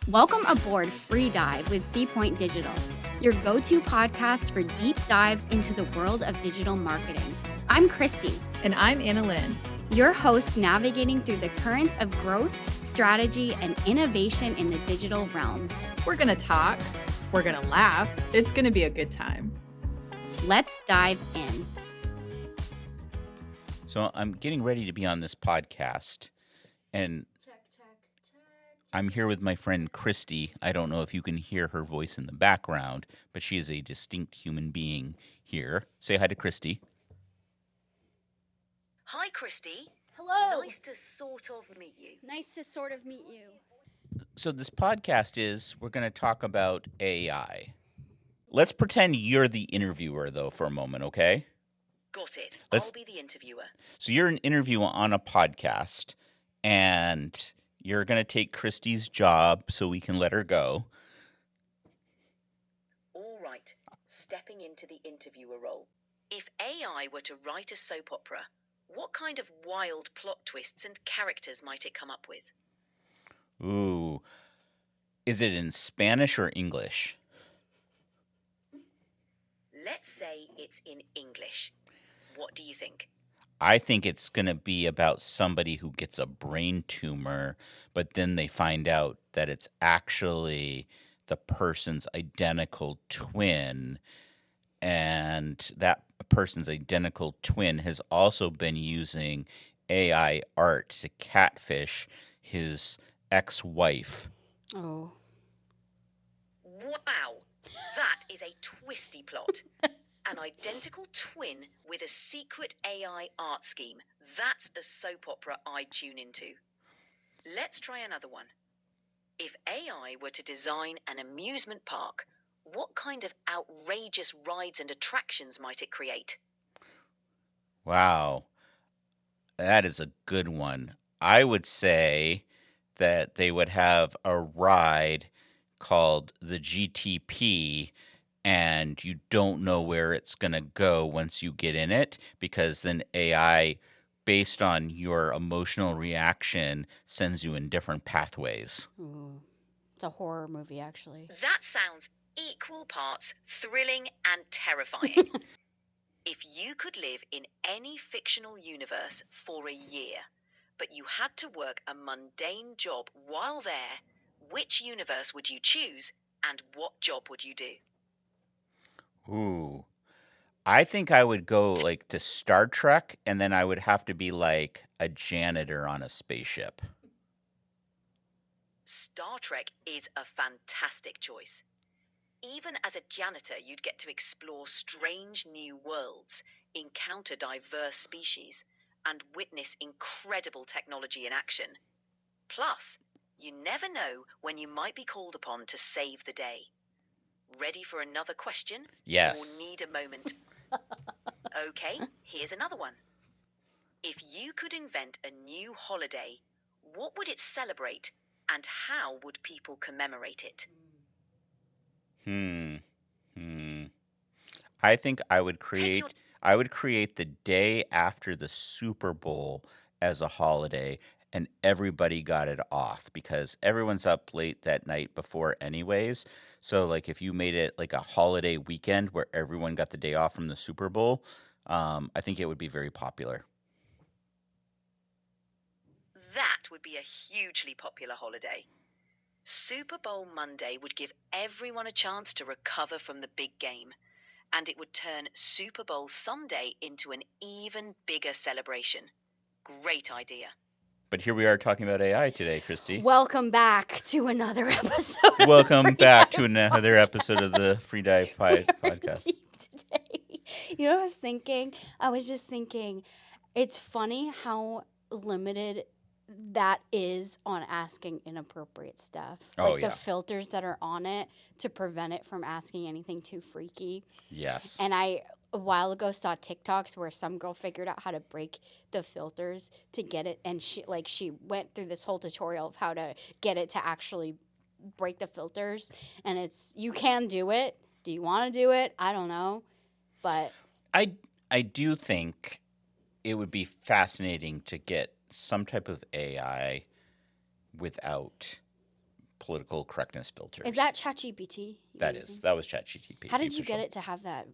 Welcome aboard FreeDive with Seapoint Digital, your go-to podcast for deep dives into the world of digital marketing. I'm Kristy. And I'm Anna Lynn. Your hosts navigating through the currents of growth, strategy, and innovation in the digital realm. We're going to talk. We're going to laugh. It's going to be a good time. Let's dive in. So I'm getting ready to be on this podcast, and I'm here with my friend Kristy. I don't know if you can hear her voice in the background, but she is a distinct human being here. Say hi to Kristy. Hi, Kristy. Hello. Nice to sort of meet you. Nice to sort of meet you. So this podcast we're going to talk about AI. Let's pretend you're the interviewer, though, for a moment, okay? Got it. Let's- I'll be the interviewer. So you're an interviewer on a podcast, and you're going to take Kristy's job so we can let her go. All right. Stepping into the interviewer role. If AI were to write a soap opera, what kind of wild plot twists and characters might it come up with? Ooh. Is it in Spanish or English? Let's say it's in English. What do you think? I think it's going to be about somebody who gets a brain tumor, but then they find out that it's actually the person's identical twin, and that person's identical twin has also been using AI art to catfish his ex-wife. Oh. Wow. That is a twisty plot. An identical twin with a secret AI art scheme. That's a soap opera I'd tune into. Let's try another one. If AI were to design an amusement park, what kind of outrageous rides and attractions might it create? Wow. That is a good one. I would say that they would have a ride called the GTP, and you don't know where it's going to go once you get in it, because then AI, based on your emotional reaction, sends you in different pathways. Ooh. It's a horror movie, actually. That sounds equal parts thrilling and terrifying. If you could live in any fictional universe for a year, but you had to work a mundane job while there, which universe would you choose and what job would you do? Ooh. I think I would go like to Star Trek, and then I would have to be like a janitor on a spaceship. Star Trek is a fantastic choice. Even as a janitor, you'd get to explore strange new worlds, encounter diverse species, and witness incredible technology in action. Plus, you never know when you might be called upon to save the day. Ready for another question? Yes. Or need a moment? Okay, here's another one. If you could invent a new holiday, what would it celebrate, and how would people commemorate it? I think I would Take create the day after the Super Bowl as a holiday, and everybody got it off because everyone's up late that night before anyways. So like if you made it like a holiday weekend where everyone got the day off from the Super Bowl, I think it would be very popular. That would be a hugely popular holiday. Super Bowl Monday would give everyone a chance to recover from the big game, and it would turn Super Bowl Sunday into an even bigger celebration. Great idea. But here we are talking about AI today, Kristy. Welcome back to another episode. Welcome back to another episode of the FreeDive Podcast. Deep today. You know what I was thinking? I was just thinking, it's funny how limited that is on asking inappropriate stuff. Oh, like yeah. the filters that are on it to prevent it from asking anything too freaky. Yes. And I, a while ago, saw TikToks where some girl figured out how to break the filters to get it. And she went through this whole tutorial of how to get it to actually break the filters. And you can do it. Do you want to do it? I don't know. But I do think it would be fascinating to get some type of AI without political correctness filters. Is that ChatGPT? That was ChatGPT. How did you get it to have that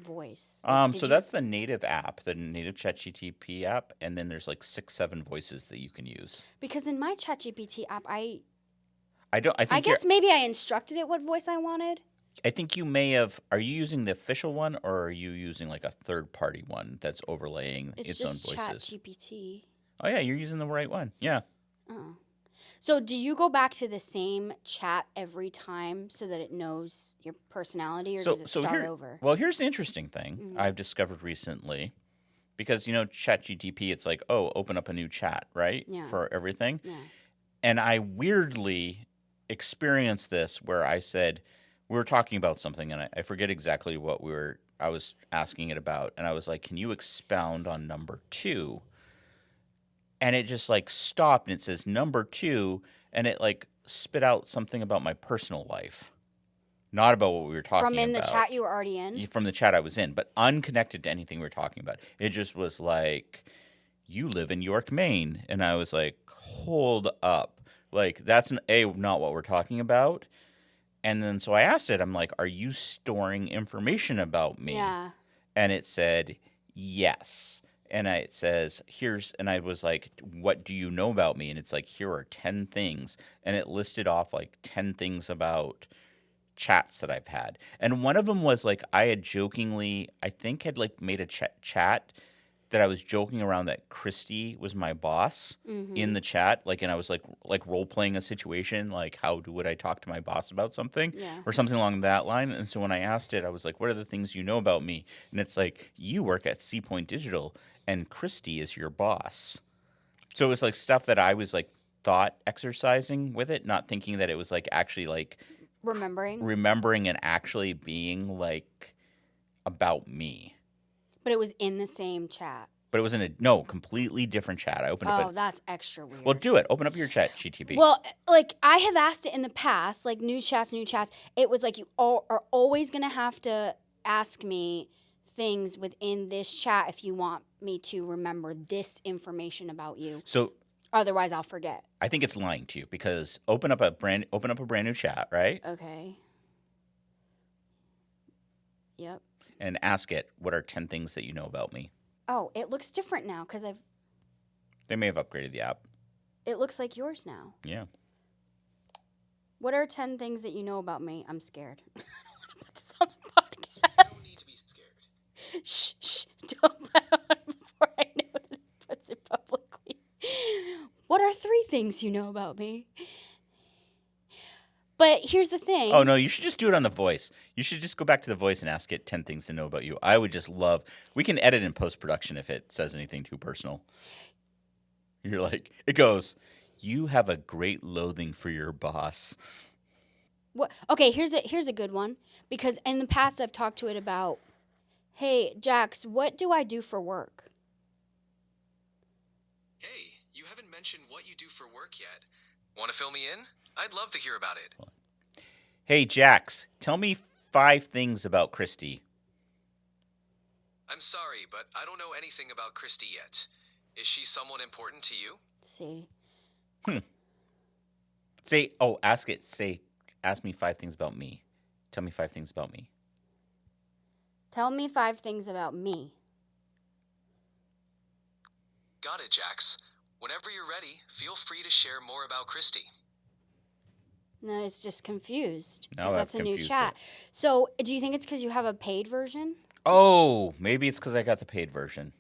voice? So that's the native app, the native ChatGPT app, and then there's like 6-7 voices that you can use. Because in my ChatGPT app, I guess maybe I instructed it what voice I wanted. I think you may have. Are you using the official one, or are you using like a third-party one that's overlaying its own voices? It's just ChatGPT. Oh yeah, you're using the right one. Yeah. Oh. So do you go back to the same chat every time so that it knows your personality, or does it start over? Well, here's the interesting thing I've discovered recently, because ChatGPT, it's like, oh, open up a new chat, right? Yeah. For everything. Yeah. And I weirdly experienced this where I said, we were talking about something, and I forget exactly what I was asking it about, and I was like, can you expound on number 2? And it just like stopped, and it says number 2, and it like spit out something about my personal life, not about what we were talking about. From in the chat you were already in? From the chat I was in, but unconnected to anything we were talking about. It just was like, you live in York, Maine. And I was like, hold up. Like, that's not what we're talking about. And then so I asked it, I'm like, are you storing information about me? Yeah. And it said, yes. And it says, and I was like, what do you know about me? And it's like, here are 10 things. And it listed off like 10 things about chats that I've had. And one of them was like, I had jokingly, I think had like made a chat that I was joking around that Kristy was my boss in the chat. Like, and I was like role playing a situation, like would I talk to my boss about something or something along that line. And so when I asked it, I was like, what are the things you know about me? And it's like, you work at C Point Digital and Kristy is your boss. So it was like stuff that I was like thought exercising with it, not thinking that it was like actually like remembering and actually being like about me. But it was in the same chat. But it was in completely different chat. I opened up. Oh, that's extra weird. Well, do it. Open up your chat, GTP. Well, like I have asked it in the past, like new chats. It was like you all are always going to have to ask me things within this chat if you want me to remember this information about you. So otherwise, I'll forget. I think it's lying to you because open up a brand new chat, right? Okay. Yep. And ask it, what are 10 things that you know about me? Oh, it looks different now because They may have upgraded the app. It looks like yours now. Yeah. What are 10 things that you know about me? I'm scared. I don't want to put this on the podcast. You don't need to be scared. Shh. Don't put it on before I know that it puts it publicly. What are 3 things you know about me? But here's the thing. Oh, no, you should just do it on the voice. You should just go back to the voice and ask it 10 things to know about you. I would just love. We can edit in post-production if it says anything too personal. You're like, it goes, you have a great loathing for your boss. What? Okay, here's a good one. Because in the past I've talked to it about, hey, Jax, what do I do for work? Hey, you haven't mentioned what you do for work yet. Want to fill me in? I'd love to hear about it. Hey, Jax, tell me 5 things about Kristy. I'm sorry, but I don't know anything about Kristy yet. Is she someone important to you? See. Ask me 5 things about me. Tell me 5 things about me. Tell me 5 things about me. Got it, Jax. Whenever you're ready, feel free to share more about Kristy. No, it's just confused. Now Because that's a new chat. So, do you think it's because you have a paid version? Oh, maybe it's because I got the paid version.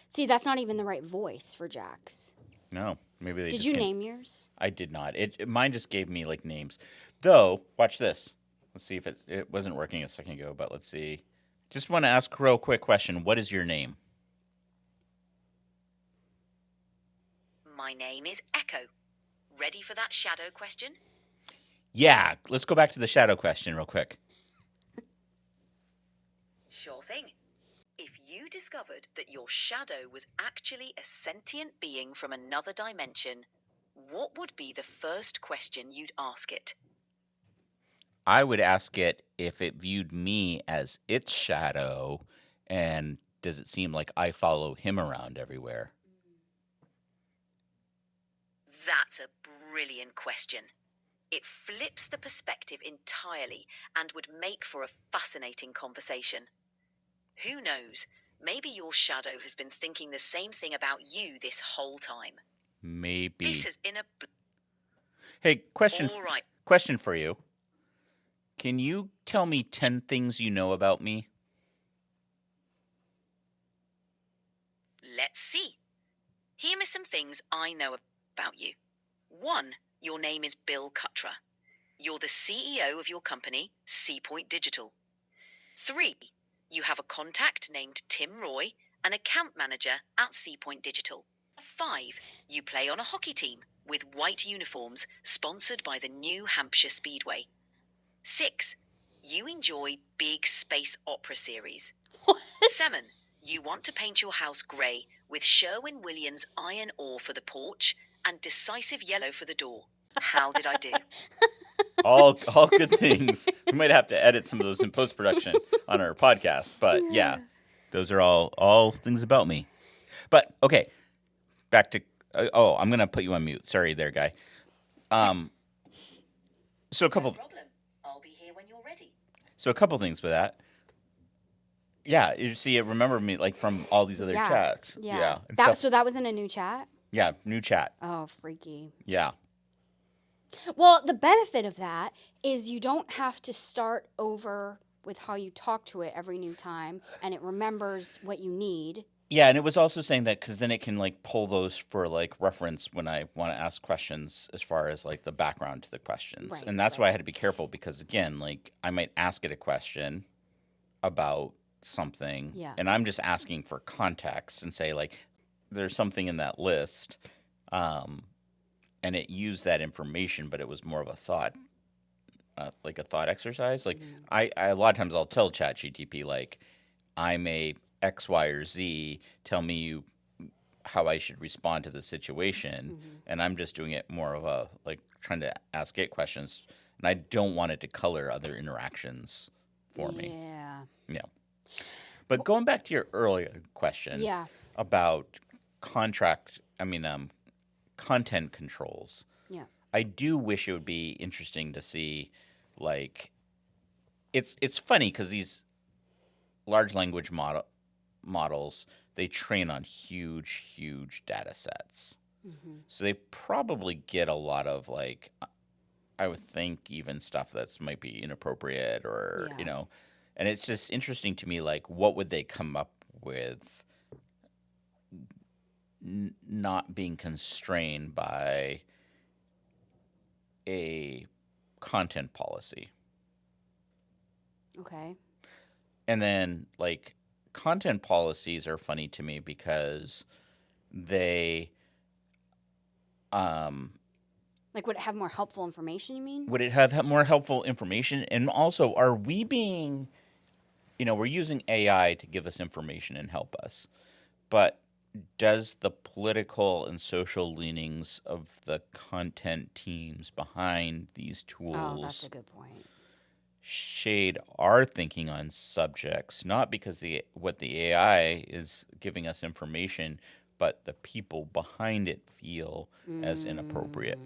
See, that's not even the right voice for Jax. No, maybe they Did just you can't- name yours? I did not. Mine just gave me like names. Though, watch this. Let's see if it wasn't working a second ago, but let's see. Just want to ask a real quick question. What is your name? My name is Echo. Ready for that shadow question? Yeah, let's go back to the shadow question real quick. Sure thing. If you discovered that your shadow was actually a sentient being from another dimension, what would be the first question you'd ask it? I would ask it if it viewed me as its shadow, and does it seem like I follow him around everywhere? That's a brilliant question. It flips the perspective entirely and would make for a fascinating conversation. Who knows? Maybe your shadow has been thinking the same thing about you this whole time. Maybe. This has been a... Hey, question. All right. Question for you. Can you tell me 10 things you know about me? Let's see. Here are some things I know about you. 1. Your name is Bill Cuttra. You're the CEO of your company, Seapoint Digital. 3. You have a contact named Tim Roy, an account manager at Seapoint Digital. 5. You play on a hockey team with white uniforms sponsored by the New Hampshire Speedway. 6. You enjoy big space opera series. What? 7. You want to paint your house grey with Sherwin-Williams iron ore for the porch and decisive yellow for the door. How did I do? All good things. We might have to edit some of those in post-production on our podcast, but yeah, those are all things about me. But okay, back to I'm gonna put you on mute. Sorry, there, guy. So a couple. No problem. I'll be here when you're ready. So a couple things with that. Yeah, you see, it remembered me like from all these other chats. Yeah. And So that was in a new chat? yeah, new chat. Oh, freaky. Yeah. Well, the benefit of that is you don't have to start over with how you talk to it every new time, and it remembers what you need. Yeah, and it was also saying that because then it can like pull those for like reference when I want to ask questions as far as like the background to the questions. Right, and that's why I had to be careful because again, like I might ask it a question about something and I'm just asking for context and say like there's something in that list and it used that information, but it was more of a thought like a thought exercise. Like I a lot of times I'll tell ChatGPT like I'm a X, Y, or Z, tell me how I should respond to the situation. And I'm just doing it more of a, like, trying to ask it questions. And I don't want it to color other interactions for me. Yeah. But going back to your earlier question about content controls. Yeah. I do wish it would be interesting to see, like, it's funny because these large language models, they train on huge data sets. So they probably get a lot of like, I would think even stuff that's might be inappropriate or, you know, and it's just interesting to me, like what would they come up with not being constrained by a content policy. Okay. And then like content policies are funny to me because they like would it have more helpful information, you mean? would it have more helpful information? And also, are we being, we're using AI to give us information and help us, but does the political and social leanings of the content teams behind these tools Oh, that's a good point. shade our thinking on subjects, not because what the AI is giving us information, but the people behind it feel as inappropriate.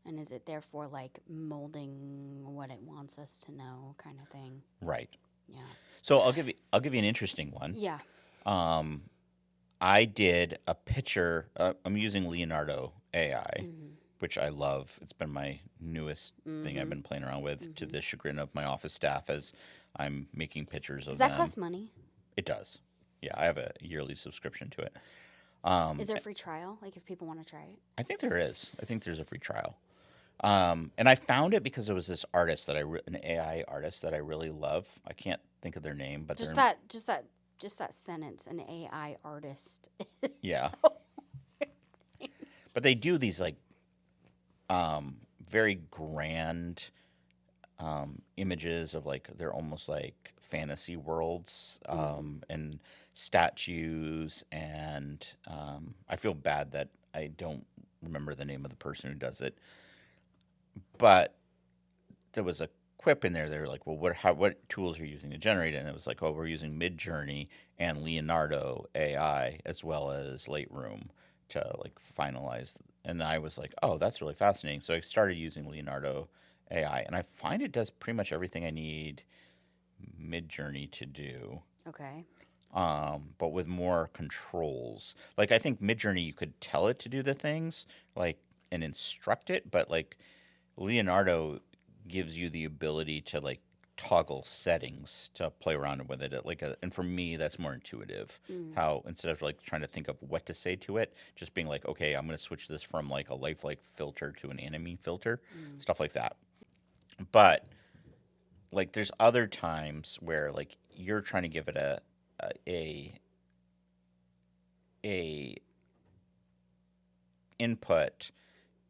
And is it therefore like molding what it wants us to know, kind of thing? Right. Yeah. So I'll give you an interesting one. Yeah. I did a picture. I'm using Leonardo AI, which I love. It's been my newest thing I've been playing around with, to the chagrin of my office staff, as I'm making pictures of them. Does that cost money? It does. Yeah, I have a yearly subscription to it. Is there a free trial? Like if people want to try it? I think there is. I think there's a free trial. And I found it because there was this artist an AI artist that I really love. I can't think of their name, but just that sentence, an AI artist. Yeah. But they do these like very grand images of like they're almost like fantasy worlds and statues, and I feel bad that I don't remember the name of the person who does it. But there was a quip in there. They were like, well, what tools are you using to generate it? And it was like, oh, we're using Midjourney and Leonardo AI as well as Lightroom to like finalize. And I was like, oh, that's really fascinating. So I started using Leonardo AI, and I find it does pretty much everything I need Midjourney to do. Okay. But with more controls. Like I think Midjourney, you could tell it to do the things like and instruct it, but like Leonardo gives you the ability to like toggle settings to play around with it. And for me, that's more intuitive. How instead of like trying to think of what to say to it, just being like, okay, I'm going to switch this from like a lifelike filter to an anime filter, stuff like that. But like, there's other times where like you're trying to give it a input,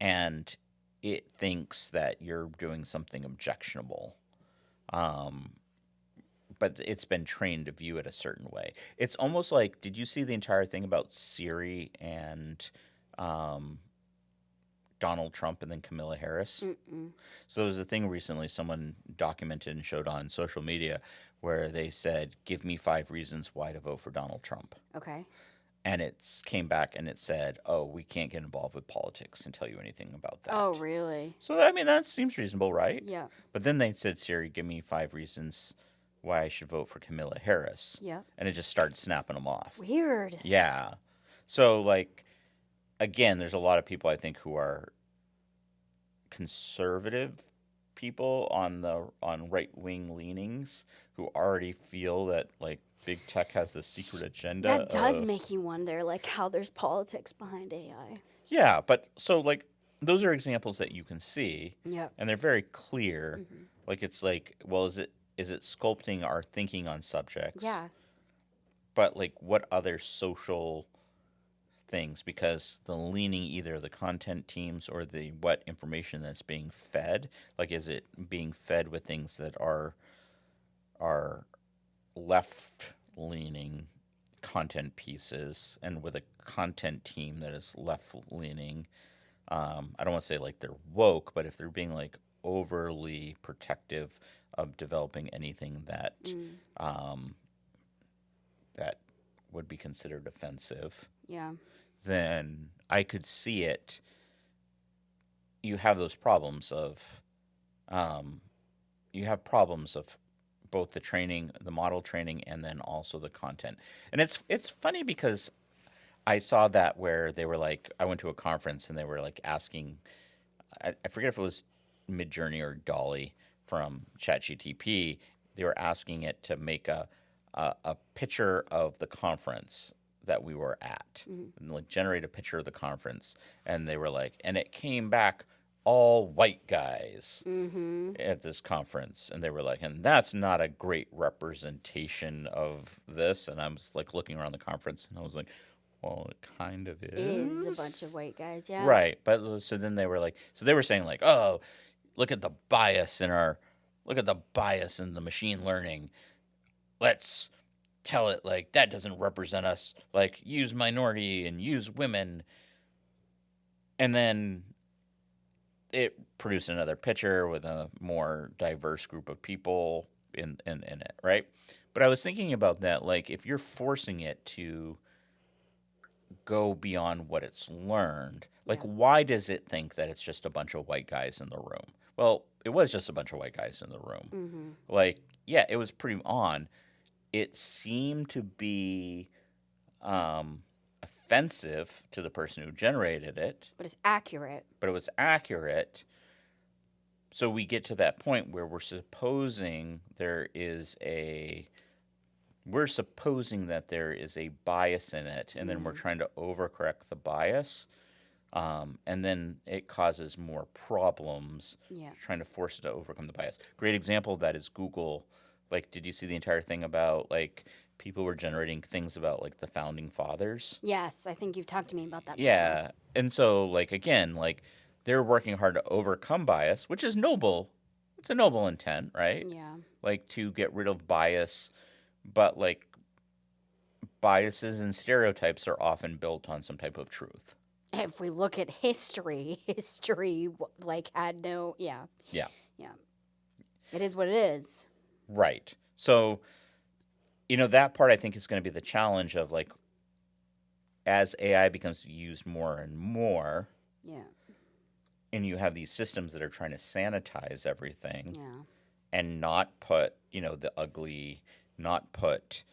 and it thinks that you're doing something objectionable. But it's been trained to view it a certain way. It's almost like, did you see the entire thing about Siri and Donald Trump and then Camilla Harris? Mm-mm. So there was a thing recently someone documented and showed on social media where they said, give me 5 reasons why to vote for Donald Trump. Okay. And it came back and it said, oh, we can't get involved with politics and tell you anything about that. Oh, really? So, I mean, that seems reasonable, right? Yeah. But then they said, Siri, give me 5 reasons why I should vote for Camilla Harris. Yeah. And it just started snapping them off. Weird. Yeah. So, like, again, there's a lot of people, I think, who are conservative people on right-wing leanings who already feel that, like, big tech has this secret agenda. That does make you wonder, like, how there's politics behind AI. Yeah, but so, like, those are examples that you can see. Yep. And they're very clear. Like, it's like, well, is it sculpting our thinking on subjects? Yeah. But, like, what other social things? Because the leaning, either the content teams or the what information that's being fed, like, is it being fed with things that are left-leaning content pieces, and with a content team that is left-leaning? I don't want to say like they're woke, but if they're being like overly protective of developing anything that that would be considered offensive, Yeah. then I could see it. You have those problems of, both the training, the model training, and then also the content. And it's funny because I saw that where they were like, I went to a conference and they were like asking, I forget if it was Midjourney or Dolly from ChatGPT. They were asking it to make a picture of the conference that we were at, and like generate a picture of the conference. And they were like, and it came back all white guys at this conference. And they were like, and that's not a great representation of this. And I was like looking around the conference and I was like, well, it kind of is. Is a bunch of white guys, yeah. Right. But so then they were like, so they were saying like, oh, look at the bias in the machine learning. Let's tell it like that doesn't represent us. Like, use minority and use women. And then it produced another picture with a more diverse group of people in it, right? But I was thinking about that, like, if you're forcing it to go beyond what it's learned, like, why does it think that it's just a bunch of white guys in the room? Well, it was just a bunch of white guys in the room. Like, yeah, it was pretty on. It seemed to be offensive to the person who generated it. But it's accurate. But it was accurate. So we get to that point where we're supposing that there is a bias in it, and then we're trying to overcorrect the bias. And then it causes more problems trying to force it to overcome the bias. Great example of that is Google. Like, did you see the entire thing about, like, people were generating things about, like, the founding fathers? Yes, I think you've talked to me about that Yeah. before. And so, like, again, like, they're working hard to overcome bias, which is noble. It's a noble intent, right? Yeah. Like, to get rid of bias. But, like, biases and stereotypes are often built on some type of truth. If we look at history, like, had no, yeah. It is what it is. Right. So, that part I think is going to be the challenge of, like, as AI becomes used more and more, Yeah. and you have these systems that are trying to sanitize everything Yeah. and not put, the ugly, not put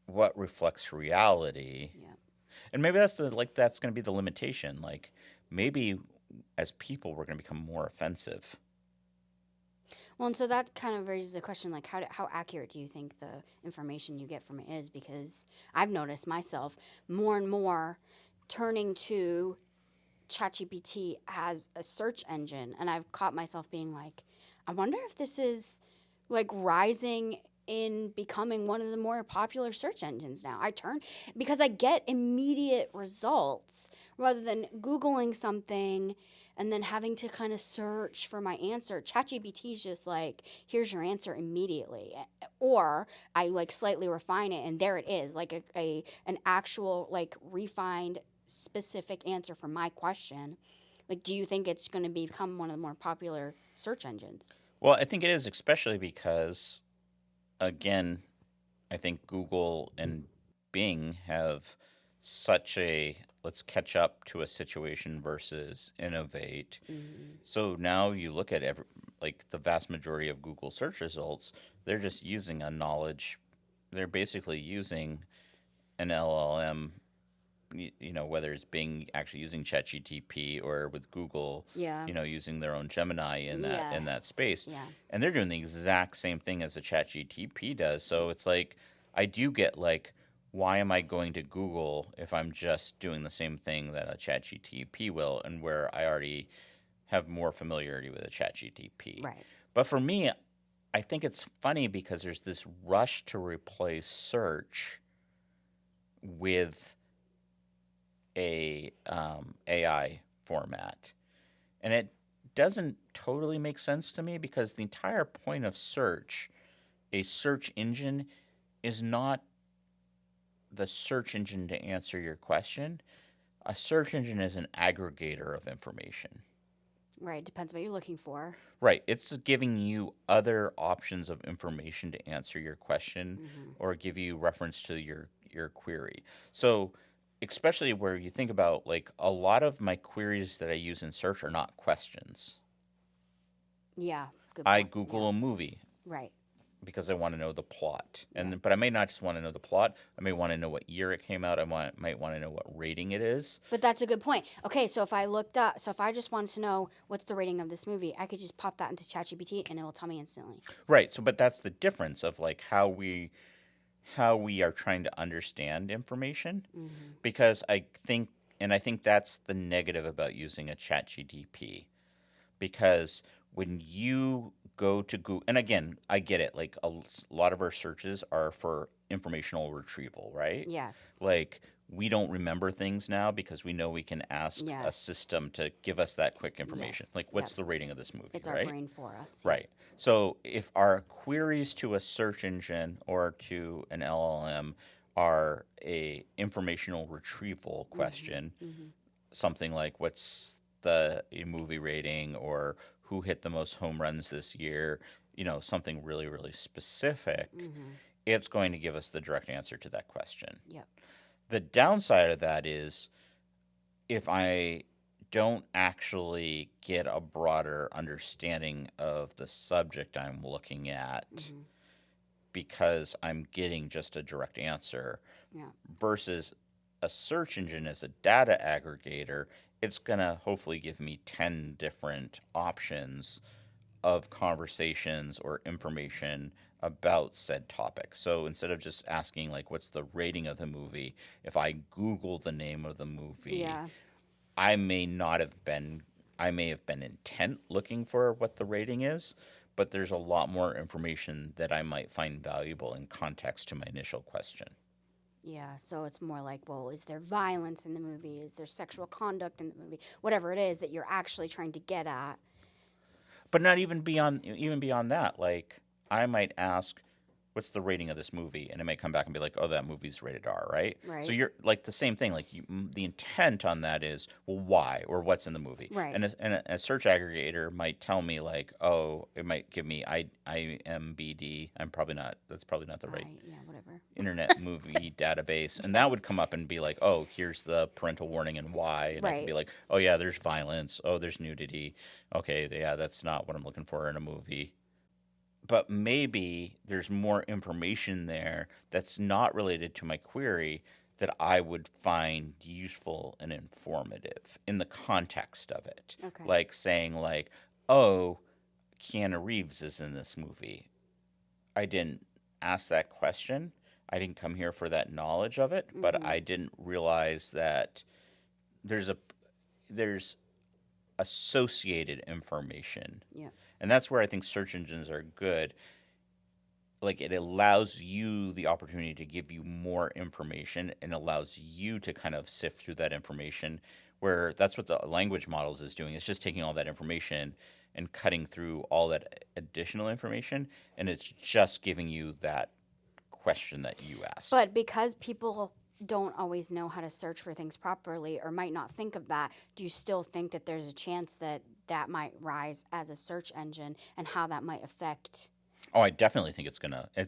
what reflects reality. Yeah. And maybe that's that's going to be the limitation. Like maybe as people we're going to become more offensive. Well, and so that kind of raises the question, like, how accurate do you think the information you get from it is? Because I've noticed myself more and more turning to ChatGPT as a search engine, and I've caught myself being like, I wonder if this is like rising in becoming one of the more popular search engines now. Because I get immediate results rather than Googling something and then having to kind of search for my answer. ChatGPT is just like, here's your answer immediately. Or I like slightly refine it and there it is, like an actual like refined specific answer for my question. Like, do you think it's going to become one of the more popular search engines? Well, I think it is, especially because, again, I think Google and Bing have such a let's catch up to a situation versus innovate. Mm-hmm. So now you look at the vast majority of Google search results, they're just using they're basically using an LLM, whether it's Bing actually using ChatGPT or with Google, Yeah. using their own Gemini in that Yes. space. Yeah. And they're doing the exact same thing as a ChatGPT does. So it's like I do get like, why am I going to Google if I'm just doing the same thing that a ChatGPT will, and where I already have more familiarity with a ChatGPT. Right. But for me, I think it's funny because there's this rush to replace search with a AI format, and it doesn't totally make sense to me because the entire point of search, a search engine, is not the search engine to answer your question. A search engine is an aggregator of information. Right. Depends what you're looking for. Right. It's giving you other options of information to answer your question or give you reference to your query. So, especially where you think about like a lot of my queries that I use in search are not questions. Yeah. Good I point. Google a movie Right. because I want to know the plot. But I may not just want to know the plot. I may want to know what year it came out. Might want to know what rating it is. But that's a good point. Okay, so if I just wanted to know what's the rating of this movie, I could just pop that into ChatGPT and it will tell me instantly. Right. So but that's the difference of like how we are trying to understand information, because I think that's the negative about using a ChatGPT, because when you go to Google, and again, I get it, like a lot of our searches are for informational retrieval, right? Yes. Like we don't remember things now because we know we can ask a Yes. system to give us that quick information. Yes. Like what's Yep. the rating of this movie, It's right? our brain for us. Yeah. Right. So if our queries to a search engine or to an LLM are a informational retrieval question, something like what's the movie rating or who hit the most home runs this year, something really, really specific, it's going to give us the direct answer to that question. Yep. The downside of that is if I don't actually get a broader understanding of the subject I'm looking at because I'm getting just a direct answer versus a search engine as a data aggregator, it's going to hopefully give me 10 different options of conversations or information about said topic. So instead of just asking like what's the rating of the movie, if I Google the name of the movie, Yeah. I may have been intent looking for what the rating is, but there's a lot more information that I might find valuable in context to my initial question. Yeah, so it's more like, well, is there violence in the movie? Is there sexual conduct in the movie? Whatever it is that you're actually trying to get at. But not even beyond that, like I might ask, what's the rating of this movie? And it may come back and be like, oh, that movie's rated R, right? Right. So you're like the same thing. Like the intent on that is, well, why or what's in the movie? Right. And a search aggregator might tell me like, oh, it might give me IMBD. That's probably not the right Yeah, whatever. internet movie database. And that would come up and be like, oh, here's the parental warning and why. And I can be like, oh, yeah, there's violence. Oh, there's nudity. Okay, yeah, that's not what I'm looking for in a movie. But maybe there's more information there that's not related to my query that I would find useful and informative in the context of it. Okay. Like saying like, oh, Keanu Reeves is in this movie. I didn't ask that question. I didn't come here for that knowledge of it, but I didn't realize that there's associated information. Yeah. And that's where I think search engines are good. Like it allows you the opportunity to give you more information and allows you to kind of sift through that information, where that's what the language models is doing. It's just taking all that information and cutting through all that additional information, and it's just giving you that question that you asked. But because people don't always know how to search for things properly or might not think of that, do you still think that there's a chance that that might rise as a search engine and how that might affect? Oh, I definitely think it's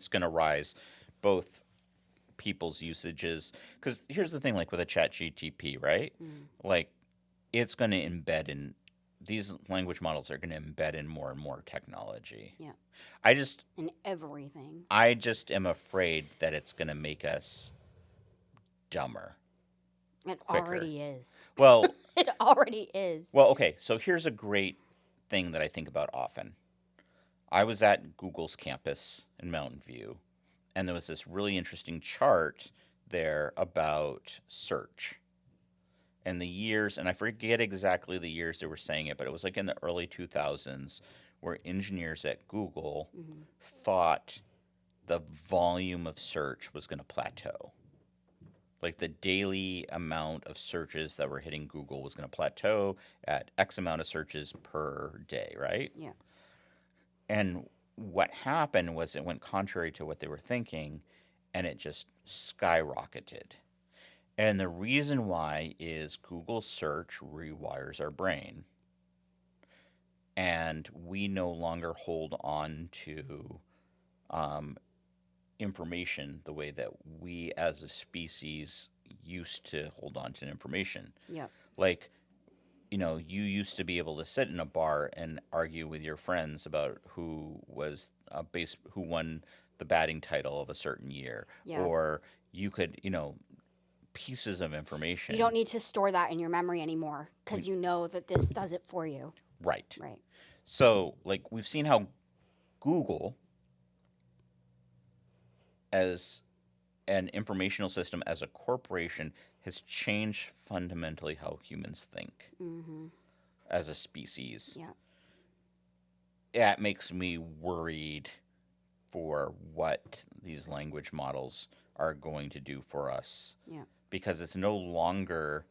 gonna rise both people's usages. Because here's the thing, like with a ChatGPT, right? Like it's going to embed in these language models are going to embed in more and more technology. Yeah. In everything. I just am afraid that it's going to make us dumber. It quicker. already is. Well, It already is. well, okay. So here's a great thing that I think about often. I was at Google's campus in Mountain View, and there was this really interesting chart there about search and the years, and I forget exactly the years they were saying it, but it was like in the early 2000s where engineers at Google thought the volume of search was going to plateau. Like the daily amount of searches that were hitting Google was going to plateau at X amount of searches per day, right? Yeah. And what happened was it went contrary to what they were thinking, and it just skyrocketed. And the reason why is Google search rewires our brain. And we no longer hold on to information the way that we as a species used to hold on to information. Yeah. Like, you know, you used to be able to sit in a bar and argue with your friends about who was who won the batting title of a certain year. Yeah. Or you could, you know, pieces of information. You don't need to store that in your memory anymore because you know that this does it for you. Right. Right. So, like, we've seen how Google, as an informational system, as a corporation, has changed fundamentally how humans think as a species. Yeah. That makes me worried for what these language models are going to do for us. Yeah. Because it's no longer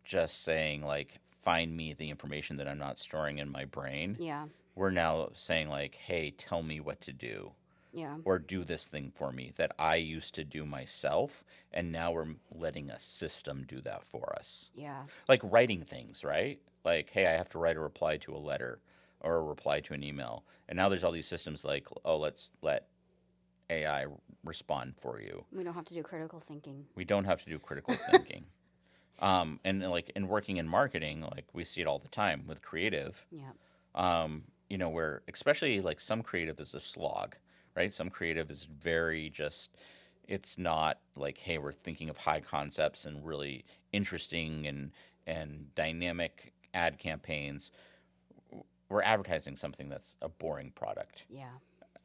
just saying, like, find me the information that I'm not storing in my brain. Yeah. We're now saying, like, hey, tell me what to do. Yeah. Or do this thing for me that I used to do myself, and now we're letting a system do that for us. Yeah. Like writing things, right? Like, hey, I have to write a reply to a letter or a reply to an email. And now there's all these systems like, oh, let's let AI respond for you. We don't have to do critical thinking. We don't have to do critical thinking. And like in working in marketing, like we see it all the time with creative. Yeah. You know, where especially like some creative is a slog, right? Some creative is very just, it's not like, hey, we're thinking of high concepts and really interesting and dynamic ad campaigns. We're advertising something that's a boring product. Yeah.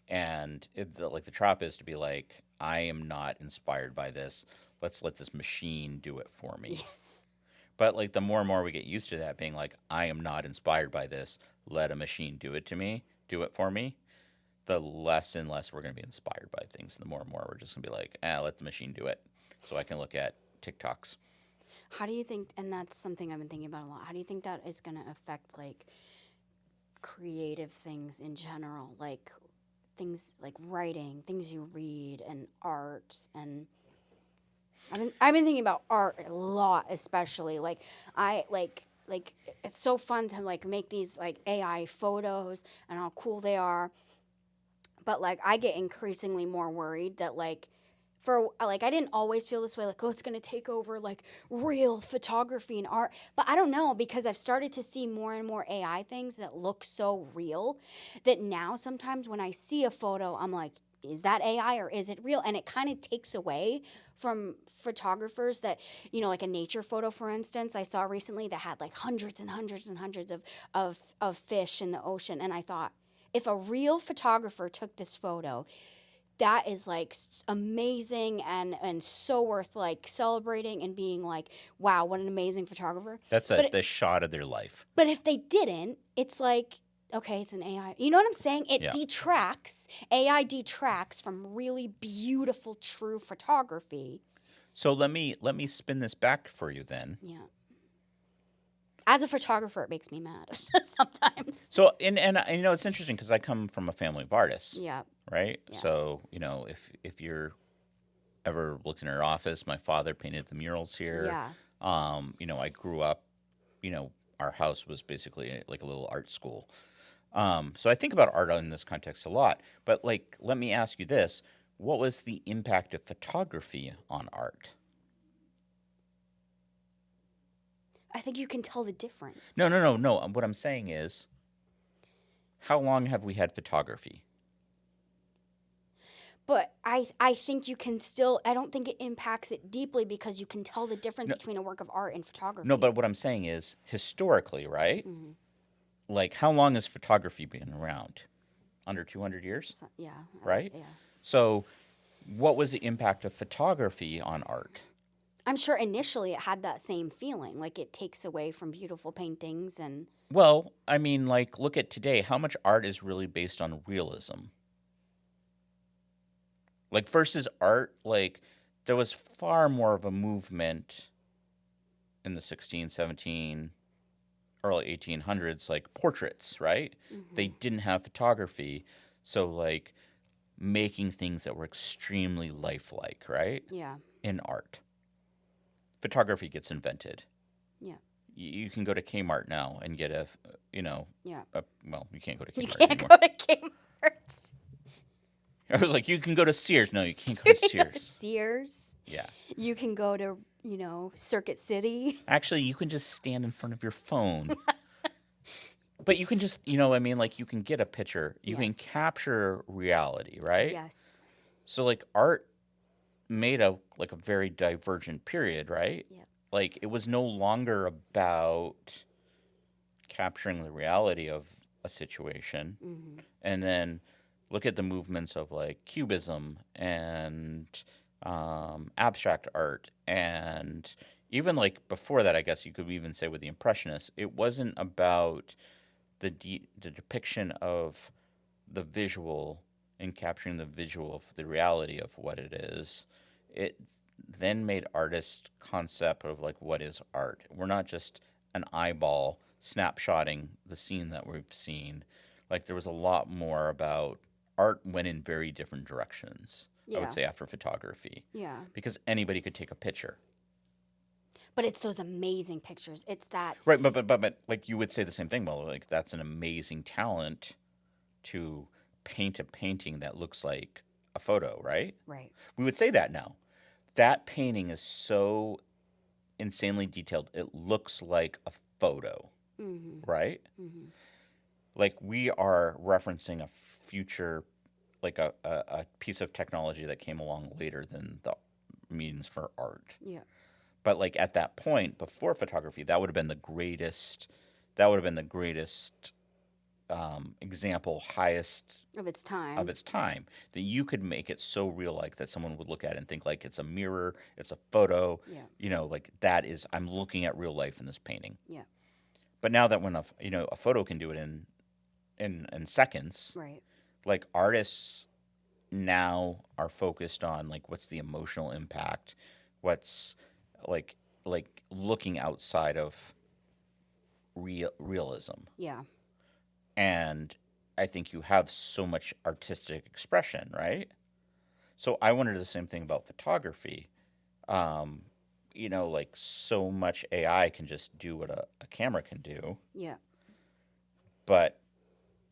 And the trap is to be like, I am not inspired by this. Let's let this machine do it for me. Yes. But like the more and more we get used to that being like, I am not inspired by this. Let a machine do it for me. The less and less we're going to be inspired by things. And the more and more we're just going to be like, let the machine do it so I can look at TikToks. How do you think, and that's something I've been thinking about a lot, how do you think that is going to affect like creative things in general? Like things like writing, things you read, and art. And I've been thinking about art a lot, especially like it's so fun to like make these like AI photos and how cool they are. But like I get increasingly more worried that like I didn't always feel this way, like, oh, it's going to take over like real photography and art. But I don't know, because I've started to see more and more AI things that look so real that now sometimes when I see a photo, I'm like, is that AI or is it real? And it kind of takes away from photographers that, like a nature photo, for instance, I saw recently that had like hundreds and hundreds and hundreds of fish in the ocean. And I thought, if a real photographer took this photo, that is like amazing and so worth like celebrating and being like, wow, what an amazing photographer. That's the shot of their life. But if they didn't, it's like, okay, it's an AI. You know what I'm saying? It detracts, AI detracts from really beautiful, true photography. So let me spin this back for you then. Yeah. As a photographer, it makes me mad sometimes. So and it's interesting because I come from a family of artists. Yeah. Right? Yeah. So, if you're ever looked in our office, my father painted the murals here. Yeah. I grew up, our house was basically like a little art school. So I think about art in this context a lot. But like, let me ask you this. What was the impact of photography on art? I think you can tell the difference. No. What I'm saying is, how long have we had photography? But I think you can still, I don't think it impacts it deeply because you can tell the difference between a work of art and photography. No, but what I'm saying is, historically, right? Mm-hmm. Like, how long has photography been around? Under 200 years? So, yeah. Right? Yeah. So, what was the impact of photography on art? I'm sure initially it had that same feeling, like it takes away from beautiful paintings and... Well, I mean, like, look at today. How much art is really based on realism? Like, versus art, like, there was far more of a movement in the 16, 17, early 1800s, like portraits, right? Mm-hmm. They didn't have photography. So, like, making things that were extremely lifelike, right? Yeah. In art. Photography gets invented. Yeah. You can go to Kmart now and get Yeah. well, you can't go to You Kmart can't anymore. go to Kmart. I was like, you can go to Sears. No, you can't go to Sears. Sears. Yeah. You can go to, Circuit City. Actually, you can just stand in front of your phone. But you can just, like you can get a picture. You can Yes. capture reality, right? Yes. So like art made a very divergent period, right? Yeah. Like it was no longer about capturing the reality of a situation. Mm-hmm. And then look at the movements of like Cubism and abstract art, and even like before that, I guess you could even say with the Impressionists, it wasn't about the depiction of the visual and capturing the visual of the reality of what it is. It then made artists concept of like what is art. We're not just an eyeball snapshotting the scene that we've seen. Like there was a lot more about art went in very different directions. I Yeah. would say after photography. Yeah. Because anybody could take a picture. But it's those amazing pictures. It's that. Right, but like you would say the same thing. Well, like that's an amazing talent to paint a painting that looks like a photo, right? Right. We would say that now. That painting is so insanely detailed. It looks like a photo, Mm-hmm. right? Mm-hmm. Like we are referencing a future, like a piece of technology that came along later than the means for art. Yeah. But like at that point, before photography, that would have been the greatest. That would have been the greatest example, highest Of its time. of its time. That you could make it so real, like that someone would look at it and think like it's a mirror, it's a photo. Yeah. Like that is. I'm looking at real life in this painting. Yeah. But now that when a photo can do it in seconds, Right. like artists now are focused on like what's the emotional impact, what's like looking outside of realism. Yeah. And I think you have so much artistic expression, right? So I wonder the same thing about photography. Um, like so much AI can just do what a camera can do, Yeah. but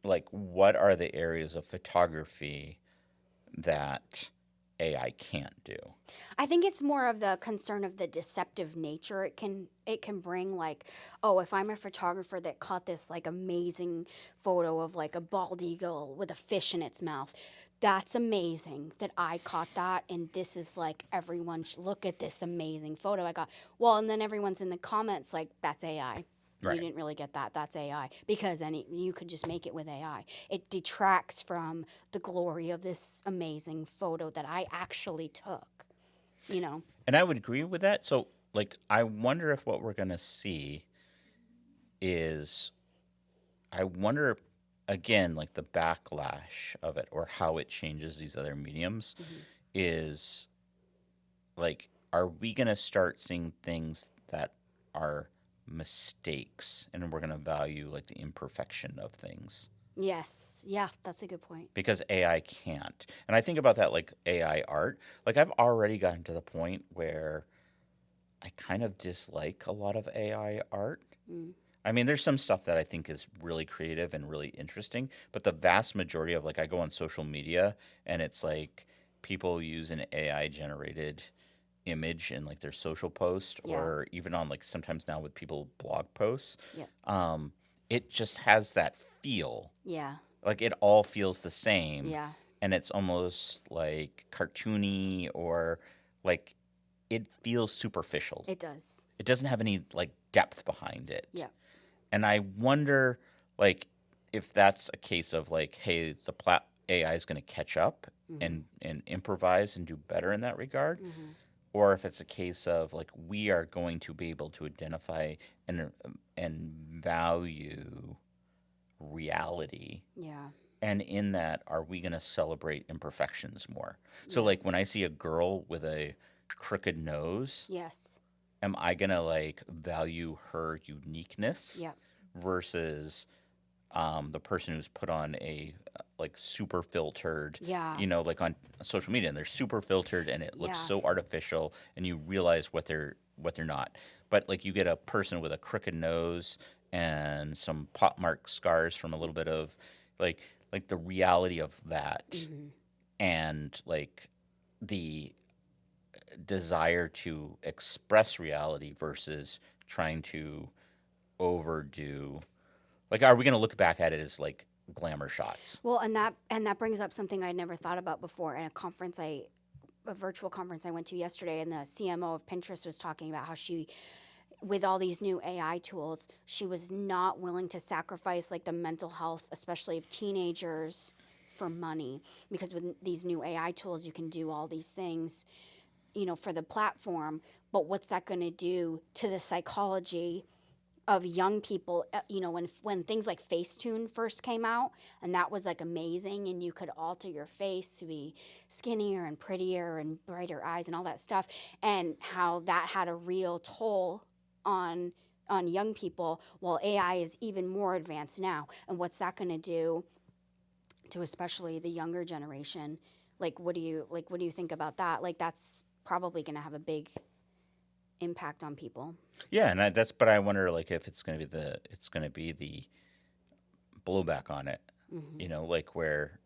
like what are the areas of photography that AI can't do? I think it's more of the concern of the deceptive nature it can bring, like, oh, if I'm a photographer that caught this like amazing photo of like a bald eagle with a fish in its mouth, that's amazing that I caught that, and this is like everyone look at this amazing photo I got. Well, and then everyone's in the comments like, that's AI. You Right. didn't really get that. That's AI. Because you could just make it with AI. It detracts from the glory of this amazing photo that I actually took. You know? And I would agree with that. So, like, I wonder if what we're going to see is, I wonder, again, like the backlash of it or how it changes these other mediums is like, are we going to start seeing things that are mistakes and we're going to value like the imperfection of things? Yes. Yeah, that's a good point. Because AI can't. And I think about that like AI art. Like I've already gotten to the point where I kind of dislike a lot of AI art. Mm. I mean, there's some stuff that I think is really creative and really interesting, but the vast majority of like I go on social media and it's like people use an AI generated image in like their social post Yeah. or even on like sometimes now with people blog posts. Yeah. It just has that feel. Yeah. Like it all feels the same. Yeah. And it's almost like cartoony or like it feels superficial. It does. It doesn't have any like depth behind it. Yeah. And I wonder like if that's a case of like, hey, the AI is going to catch up and improvise and do better in that regard. Or if it's a case of like we are going to be able to identify and value reality. Yeah. And in that, are we going to celebrate imperfections more? So, Yeah. like, when I see a girl with a crooked nose, Yes. am I going to, like, value her uniqueness Yeah. versus the person who's put on a, like, super filtered, Yeah. like on social media, and they're super filtered and it looks Yeah. so artificial and you realize what they're not. But, like, you get a person with a crooked nose and some pockmark scars from a little bit of, like the reality of that and like the desire to express reality versus trying to overdo, like, are we going to look back at it as like glamour shots? Well, and that brings up something I'd never thought about before. At a virtual conference I went to yesterday, and the CMO of Pinterest was talking about how with all these new AI tools, she was not willing to sacrifice like the mental health, especially of teenagers, for money, because with these new AI tools, you can do all these things, for the platform. But what's that going to do to the psychology of young people? When things like Facetune first came out, and that was like amazing, and you could alter your face to be skinnier and prettier and brighter eyes and all that stuff, and how that had a real toll on young people. Well, AI is even more advanced now, and what's that going to do to especially the younger generation? Like, what do you think about that? Like, that's probably going to have a big impact on people. Yeah, and but I wonder like if it's going to be the blowback on it. Like where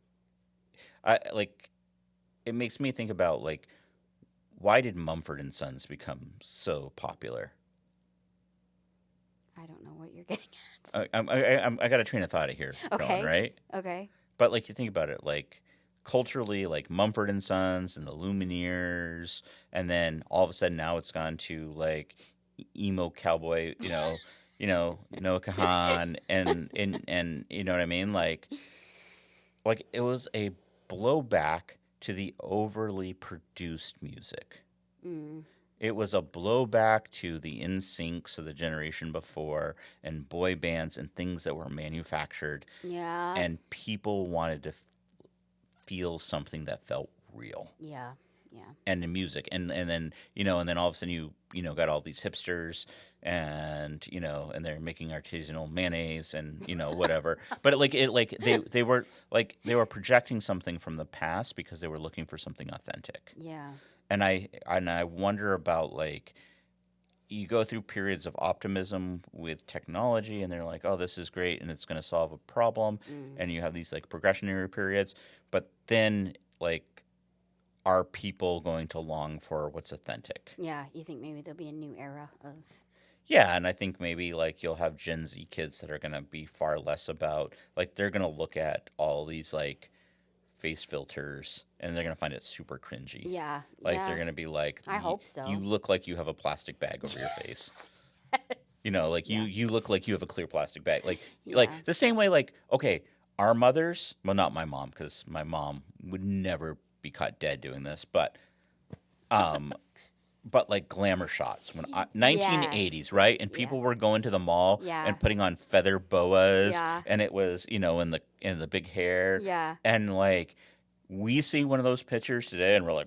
it makes me think about like, why did Mumford and Sons become so popular? I don't know what you're getting at. I got a train of thought here going, right? Okay. But like you think about it, like culturally, like Mumford and Sons and the Lumineers, and then all of a sudden now it's gone to like emo cowboy, Noah Kahan, and you know what I mean, like it was a blowback to the overly produced music. It was a blowback to the NSYNCs of the generation before and boy bands and things that were manufactured. Yeah. And people wanted to feel something that felt real. Yeah. and the music, and then and then all of a sudden you got all these hipsters, and and they're making artisanal mayonnaise and whatever. But they were projecting something from the past because they were looking for something authentic. Yeah. And I wonder about you go through periods of optimism with technology, and they're like, oh, this is great, and it's going to solve a problem, and you have these progressionary periods, but then are people going to long for what's authentic? Yeah, you think maybe there'll be a new era of... Yeah, and I think maybe you'll have Gen Z kids that are going to be far less about, they're going to look at all these face filters, and they're going to find it super cringy. Yeah. They're going to be I hope so. You look like you have a plastic bag over your face. Yes. You look like you have a clear plastic bag. The same way, okay, our mothers, well, not my mom, because my mom would never be caught dead doing this, but glamour shots when 1980s, right? And people were going to the mall and putting on feather boas, and it was in the big hair, and we see one of those pictures today, and we're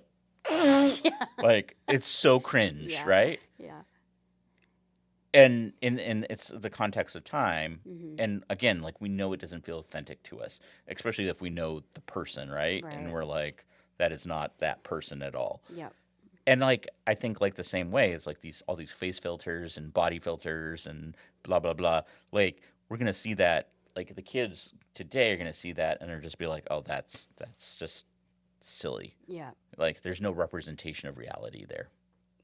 like, it's so cringe, right? Yeah. And it's the context of time, and again, we know it doesn't feel authentic to us, especially if we know the person, right? And we're like, that is not that person at all. Yeah. And I think the same way, it's all these face filters and body filters and blah blah blah. We're gonna see that. The kids today are gonna see that, and they're just be like, oh, that's just silly. Yeah. There's no representation of reality there.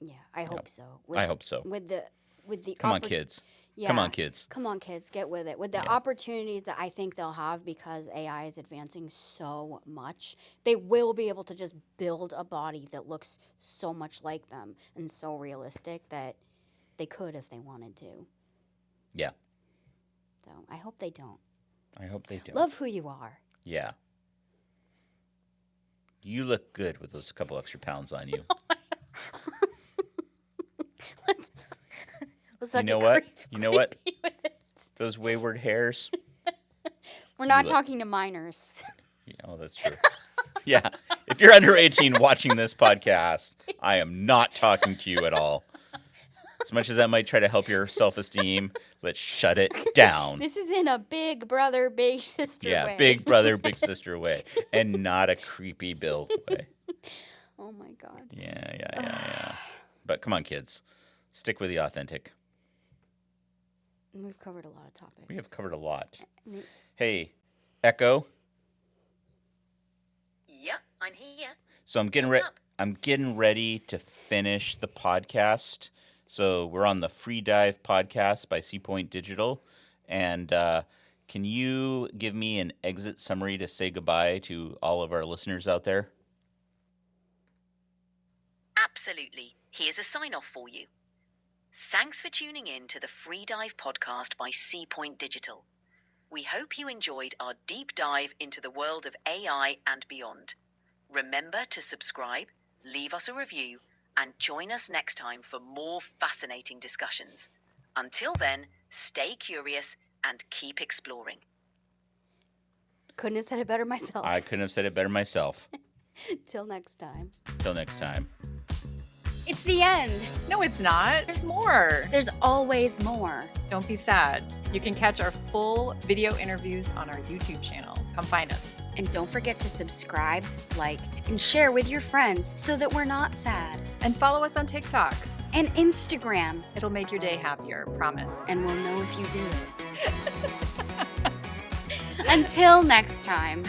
Yeah, I hope so. I hope so. With the Come on, kids. Yeah. Come on, kids. Come on, kids. Get with it. With the opportunities that I think they'll have because AI is advancing so much, they will be able to just build a body that looks so much like them and so realistic that they could if they wanted to. Yeah. So I hope they don't. I hope they don't. Love who you are. Yeah. You look good with those couple extra pounds on you. Let's not you know get what? creepy You know what? with it. Those wayward hairs. We're not talking to minors. Yeah, oh, that's true. Yeah. If you're under 18 watching this podcast, I am not talking to you at all. As much as that might try to help your self-esteem, let's shut it down. This is in a big brother, big sister way. Yeah, big brother, big sister way. And not a creepy Bill way. Oh, my God. Yeah. But come on, kids. Stick with the authentic. We've covered a lot of topics. We have covered a lot. Hey, Echo. Yep, I'm here. So I'm getting ready to finish the podcast. So we're on the FreeDive Podcast by Seapoint Digital. And can you give me an exit summary to say goodbye to all of our listeners out there? Absolutely. Here's a sign-off for you. Thanks for tuning in to the FreeDive Podcast by Seapoint Digital. We hope you enjoyed our deep dive into the world of AI and beyond. Remember to subscribe, leave us a review, and join us next time for more fascinating discussions. Until then, stay curious and keep exploring. Couldn't have said it better myself. I couldn't have said it better myself. Till next time. Till next time. It's the end. No, it's not. There's more. There's always more. Don't be sad. You can catch our full video interviews on our YouTube channel. Come find us. And don't forget to subscribe, like, and share with your friends so that we're not sad. And follow us on TikTok. And Instagram. It'll make your day happier, promise. And we'll know if you do it. Until next time.